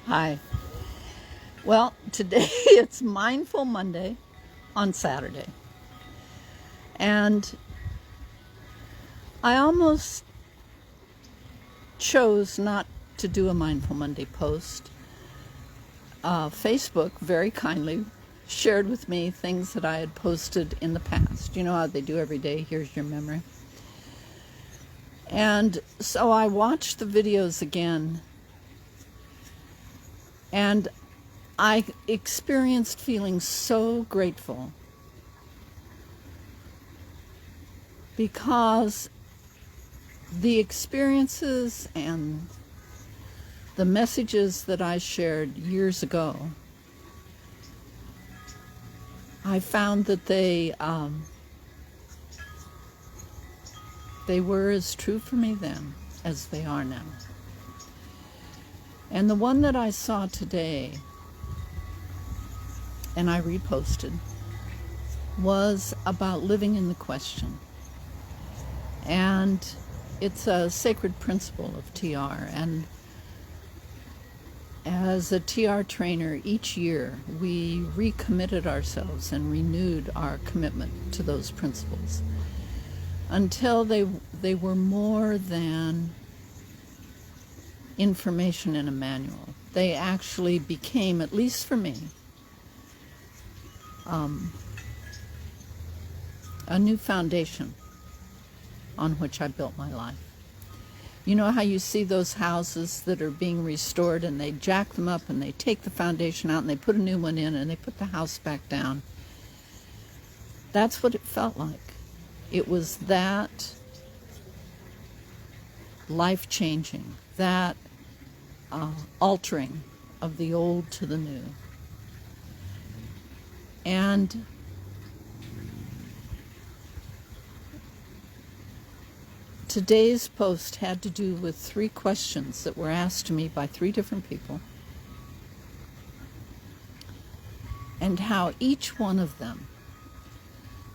Hi. Well, today it's Mindful Monday on Saturday. And I almost chose not to do a Mindful Monday post. Facebook very kindly shared with me things that I had posted in the past. You know how they do every day, here's your memory. And so I watched the videos again, and I experienced feeling so grateful because the experiences and the messages that I shared years ago, I found that they were as true for me then as they are now. And the one that I saw today, and I reposted, was about living in the question. And it's a sacred principle of TR. And as a TR trainer, each year we recommitted ourselves and renewed our commitment to those principles until they were more than information in a manual. They actually became, at least for me, a new foundation on which I built my life. You know how you see those houses that are being restored and they jack them up and they take the foundation out and they put a new one in and they put the house back down? That's what it felt like. It was that life-changing, that altering of the old to the new. And today's post had to do with 3 questions that were asked to me by 3 different people, and how each one of them,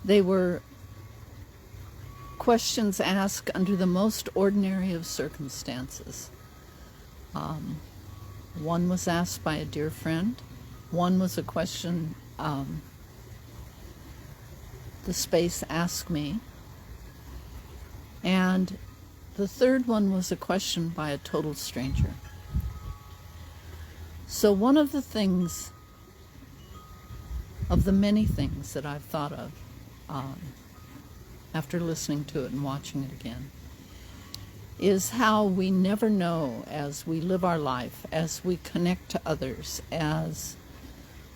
they were questions asked under the most ordinary of circumstances. One was asked by a dear friend. One was a question the space asked me. And the third one was a question by a total stranger. So one of the things, of the many things that I've thought of after listening to it and watching it again, is how we never know as we live our life, as we connect to others, as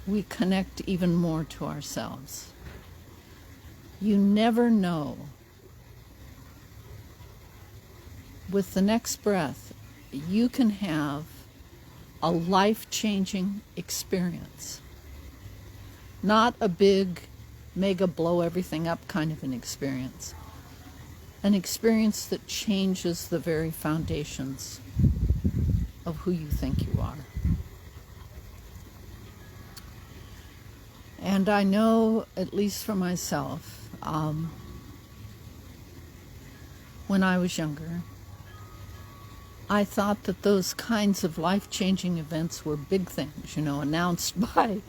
we connect even more to ourselves. You never know. With the next breath, you can have a life-changing experience. Not a big, mega blow everything up kind of an experience. An experience that changes the very foundations of who you think you are. And I know, at least for myself, when I was younger, I thought that those kinds of life-changing events were big things, announced by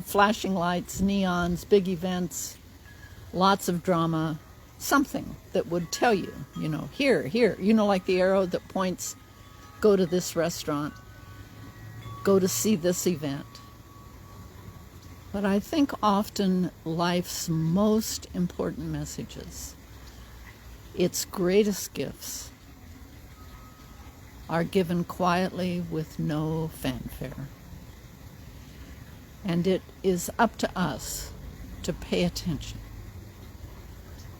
flashing lights, neons, big events, lots of drama, something that would tell you, here, like the arrow that points, go to this restaurant, go to see this event. But I think often life's most important messages, its greatest gifts, are given quietly with no fanfare. And it is up to us to pay attention,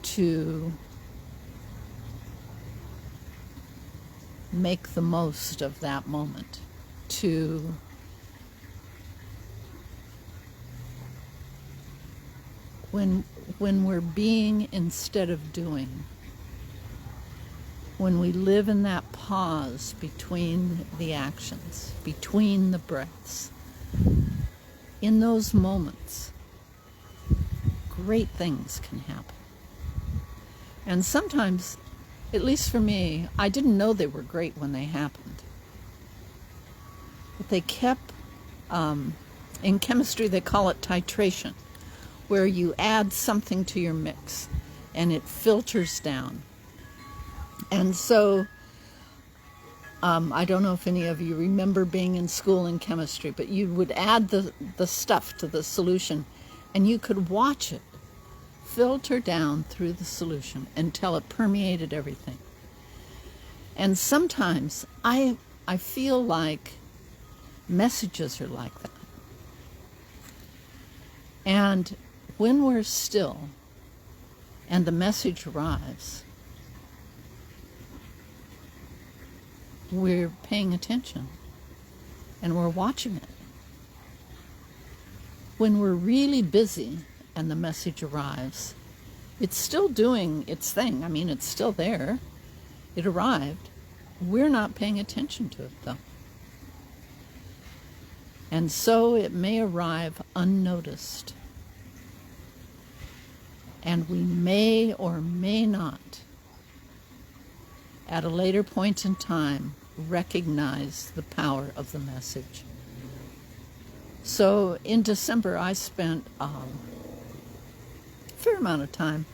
to make the most of that moment, to when we're being instead of doing, when we live in that pause between the actions, between the breaths, in those moments, great things can happen. And sometimes, at least for me, I didn't know they were great when they happened. But they kept, in chemistry they call it titration, where you add something to your mix and it filters down. And so, I don't know if any of you remember being in school in chemistry, but you would add the stuff to the solution and you could watch it filter down through the solution until it permeated everything. And sometimes I feel like messages are like that. And when we're still and the message arrives, we're paying attention and we're watching it. When we're really busy and the message arrives, it's still doing its thing. I mean, it's still there. It arrived. We're not paying attention to it, though. And so it may arrive unnoticed. And we may or may not, at a later point in time, recognize the power of the message. So in December, I spent a fair amount of time,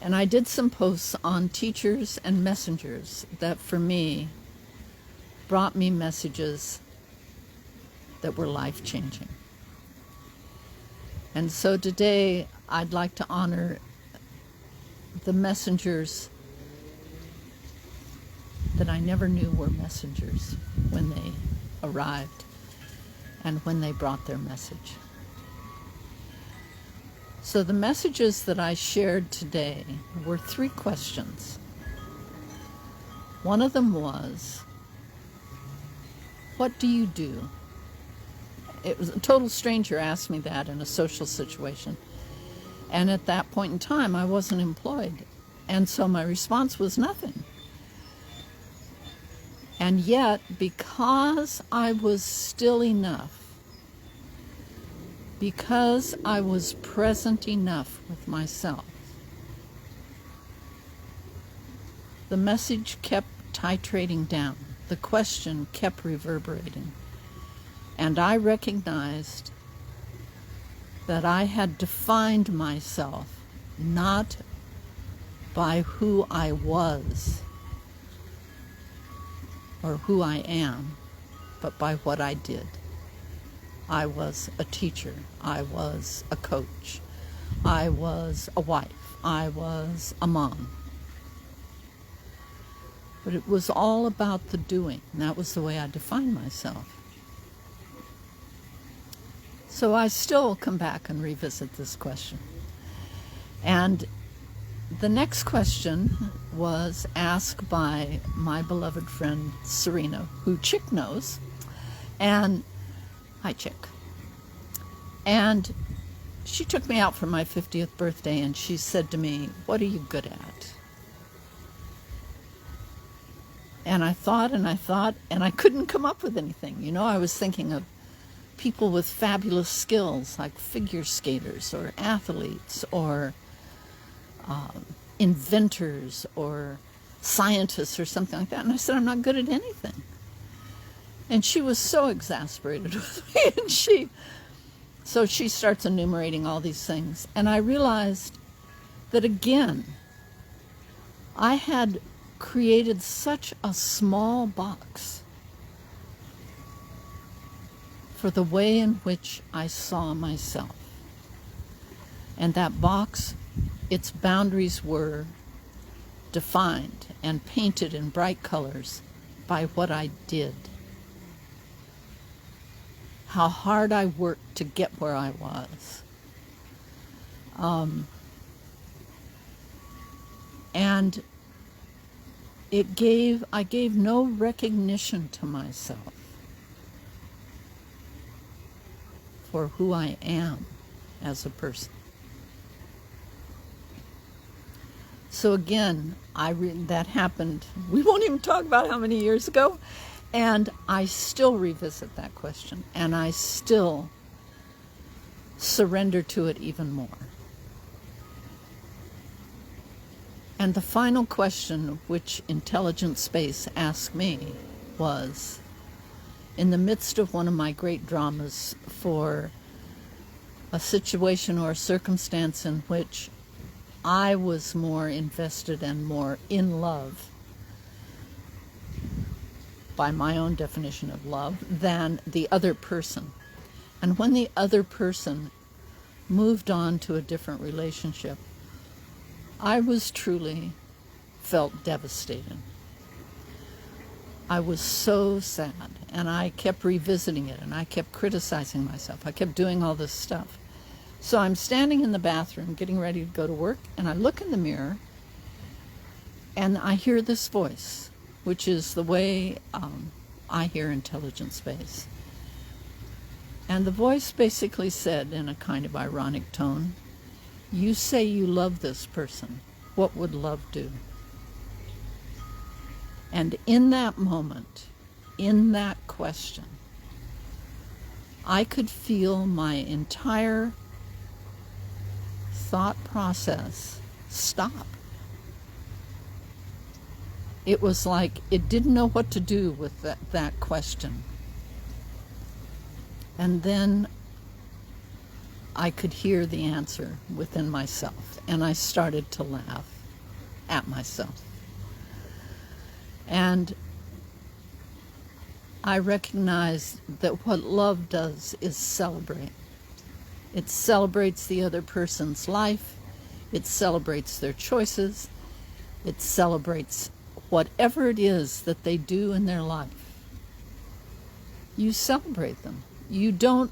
and I did some posts on teachers and messengers that, for me, brought me messages that were life-changing. And so today, I'd like to honor the messengers that I never knew were messengers when they arrived and when they brought their message. So the messages that I shared today were 3 questions. One of them was, what do you do? It was a total stranger asked me that in a social situation. And at that point in time, I wasn't employed. And so my response was nothing. And yet, because I was still enough, because I was present enough with myself, the message kept titrating down. The question kept reverberating. And I recognized that I had defined myself not by who I was or who I am, but by what I did. I was a teacher. I was a coach. I was a wife. I was a mom. But it was all about the doing, and that was the way I defined myself. So I still come back and revisit this question. And the next question was asked by my beloved friend Serena, who Chick knows. And hi, Chick. And she took me out for my 50th birthday and she said to me, what are you good at? And I thought, and I couldn't come up with anything. You know, I was thinking of people with fabulous skills like figure skaters or athletes or inventors or scientists or something like that. And I said, I'm not good at anything. And she was so exasperated with me. And so she starts enumerating all these things. And I realized that, again, I had created such a small box for the way in which I saw myself. And that box, its boundaries were defined and painted in bright colors by what I did. How hard I worked to get where I was. And I gave no recognition to myself for who I am as a person. So again, that happened, we won't even talk about how many years ago, and I still revisit that question, and I still surrender to it even more. And the final question which Intelligent Space asked me was, in the midst of one of my great dramas for a situation or a circumstance in which I was more invested and more in love, by my own definition of love, than the other person. And when the other person moved on to a different relationship, I was truly felt devastated. I was so sad, and I kept revisiting it, and I kept criticizing myself. I kept doing all this stuff. So I'm standing in the bathroom getting ready to go to work, and I look in the mirror, and I hear this voice, which is the way I hear intelligent space. And the voice basically said, in a kind of ironic tone, "You say you love this person. What would love do?" And in that moment, in that question, I could feel my entire thought process stop. It was like it didn't know what to do with that question. And then I could hear the answer within myself, and I started to laugh at myself. And I recognized that what love does is celebrate. It celebrates the other person's life. It celebrates their choices. It celebrates whatever it is that they do in their life. You celebrate them. You don't,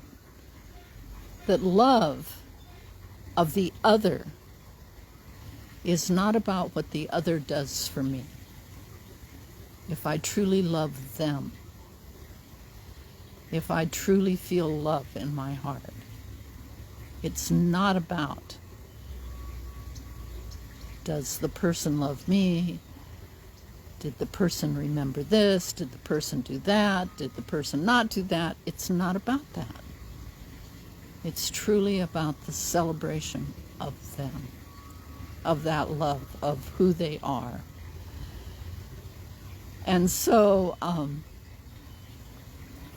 that love of the other is not about what the other does for me. If I truly love them, if I truly feel love in my heart, it's not about, does the person love me? Did the person remember this? Did the person do that? Did the person not do that? It's not about that. It's truly about the celebration of them, of that love, of who they are. And so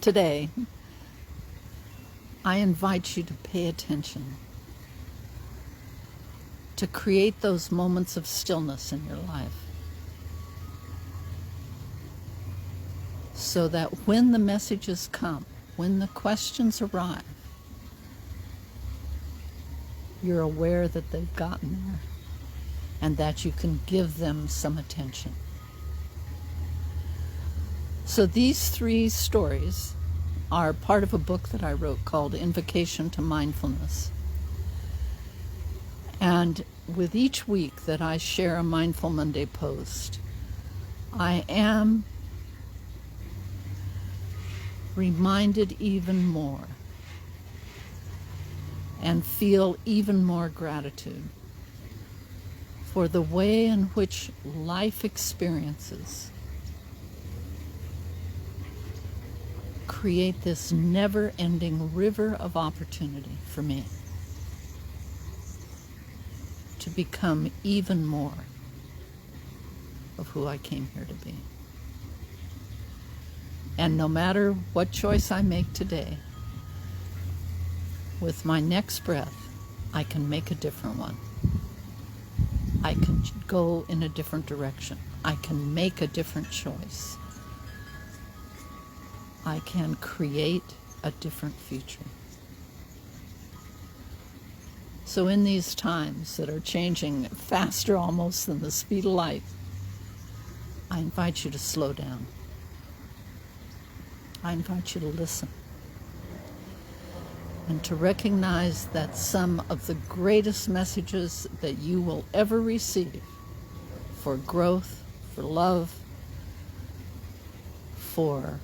today, I invite you to pay attention, to create those moments of stillness in your life, so that when the messages come, when the questions arrive, you're aware that they've gotten there and that you can give them some attention. So these 3 stories are part of a book that I wrote called Invocation to Mindfulness. And with each week that I share a Mindful Monday post, I am reminded even more and feel even more gratitude for the way in which life experiences create this never-ending river of opportunity for me to become even more of who I came here to be. And no matter what choice I make today, with my next breath, I can make a different one. I can go in a different direction. I can make a different choice. I can create a different future. So in these times that are changing faster almost than the speed of light, I invite you to slow down. I invite you to listen and to recognize that some of the greatest messages that you will ever receive for growth, for love, for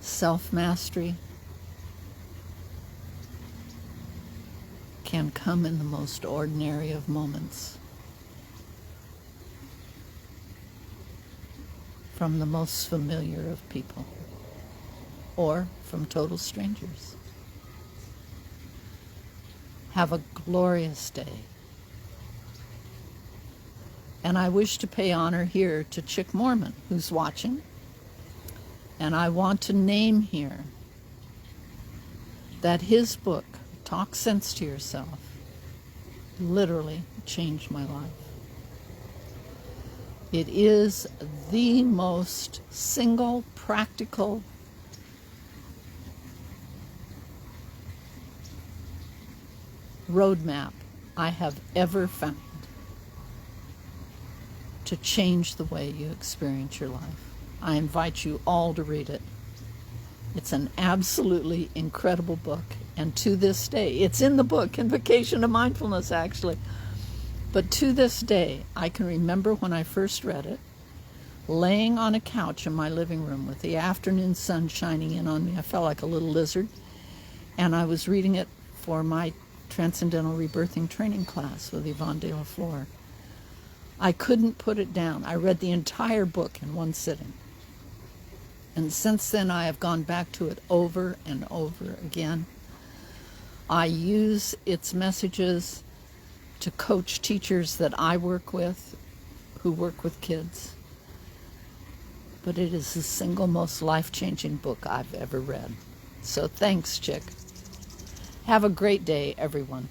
self-mastery can come in the most ordinary of moments, from the most familiar of people, or from total strangers. Have a glorious day. And I wish to pay honor here to Chick Mormon, who's watching, And I want to name here that his book, Talk Sense to Yourself, literally changed my life. It is the most single practical roadmap I have ever found to change the way you experience your life. I invite you all to read it. It's an absolutely incredible book, and to this day, it's in the book, Invocation to Mindfulness, actually. But to this day, I can remember when I first read it, laying on a couch in my living room with the afternoon sun shining in on me. I felt like a little lizard, and I was reading it for my Transcendental Rebirthing training class with Yvonne de la Flor. I couldn't put it down. I read the entire book in one sitting. And since then, I have gone back to it over and over again. I use its messages to coach teachers that I work with, who work with kids. But it is the single most life-changing book I've ever read. So thanks, Chick. Have a great day, everyone.